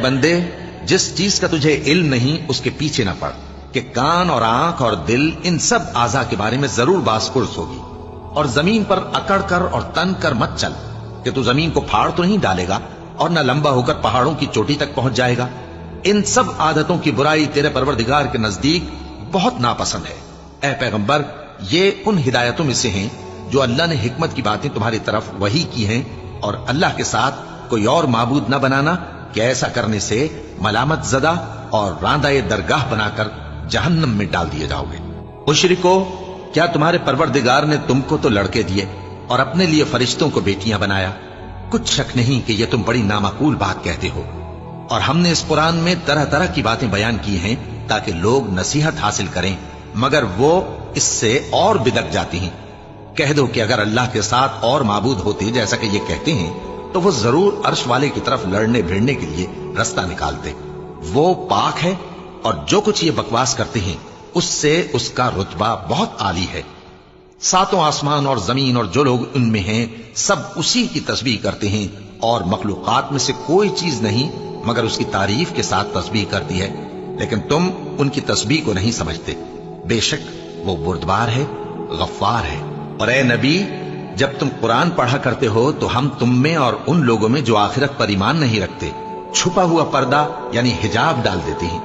बंदे, जिस चीज का तुझे इल्म नहीं उसके पीछे न पड़, कि कान और आंख और दिल इन सब आज़ा के बारे में जरूर बासपुर्स होगी। और जमीन पर अकड़ कर और तन कर मत चल, कि तू जमीन को फाड़ तो नहीं डालेगा और न लंबा होकर पहाड़ों की चोटी तक पहुंच जाएगा। इन सब आदतों की बुराई तेरे परवरदिगार के नजदीक बहुत नापसंद है। ऐ पैगंबर, ये उन हिदायतों में से हैं जो अल्लाह ने हिकमत की बातें तुम्हारी तरफ वही की हैं, और अल्लाह के साथ कोई और माबूद न बनाना, कि ऐसा करने से मलामत ज़दा और रांदाए दरगाह बनाकर जहन्नम में डाल दिए जाओगे। मुशरिको, क्या तुम्हारे परवरदिगार ने तुमको तो लड़के दिए और अपने लिए फरिश्तों को बेटियां बनाया? कुछ शक नहीं कि यह तुम बड़ी नामाकूल बात कहते हो। और हमने इस कुरान में तरह तरह की बातें बयान की हैं ताकि लोग नसीहत हासिल करें, मगर वो इससे और बिदक जाती हैं। कह दो कि अगर अल्लाह के साथ और माबूद होते जैसा कि ये कहते हैं, तो वो जरूर अर्श वाले की तरफ लड़ने भिड़ने के लिए रास्ता निकालते। वो पाक है और जो कुछ ये बकवास करते हैं उससे उसका रुतबा बहुत आली है। सातों आसमान और जमीन और जो लोग उनमें हैं सब उसी की तस्बीह करते हैं, और मखलूकात में से कोई चीज नहीं मगर उसकी तारीफ के साथ तस्बीह करती है, लेकिन तुम उनकी तस्बीह को नहीं समझते। बेशक वो बुर्दबार है, गफ्फार है। और ए नबी, जब तुम कुरान पढ़ा करते हो तो हम तुम में और उन लोगों में जो आखिरत पर ईमान नहीं रखते छुपा हुआ पर्दा यानी हिजाब डाल देते हैं,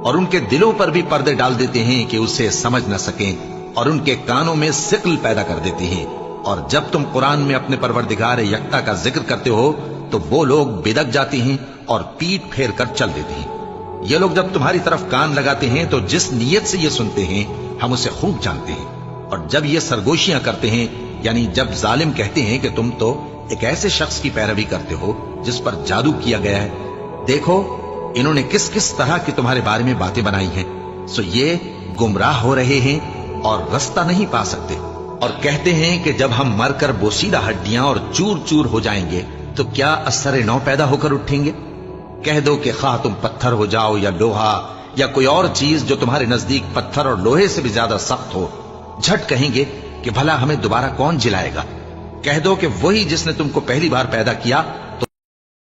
और उनके दिलों पर भी पर्दे डाल देते हैं कि उसे समझ न सकें, और उनके कानों में सिकल पैदा कर देते हैं। और जब तुम कुरान में अपने परवरदिगार यकता का जिक्र करते हो तो वो लोग बिदक जाते हैं और पीठ फेर कर चल देते हैं। ये लोग जब तुम्हारी तरफ कान लगाते हैं तो जिस नीयत से ये सुनते हैं हम उसे खूब जानते हैं। और जब ये सरगोशियां करते हैं, यानी जब जालिम कहते हैं कि तुम तो एक ऐसे शख्स की पैरवी करते हो जिस पर जादू किया गया है, देखो इन्होंने किस किस तरह की तुम्हारे बारे में बातें बनाई हैं, सो ये गुमराह हो रहे हैं और रास्ता नहीं पा सकते। और कहते हैं कि जब हम मरकर बोसीदा हड्डियां और चूर चूर हो जाएंगे तो क्या असर नौ पैदा होकर उठेंगे? कह दो कि खा तुम पत्थर हो जाओ या लोहा या कोई और चीज जो तुम्हारे नजदीक पत्थर और लोहे से भी ज्यादा सख्त हो, झट कहेंगे कि भला हमें दोबारा कौन जिलाएगा? कह दो कि वही जिसने तुमको पहली बार पैदा किया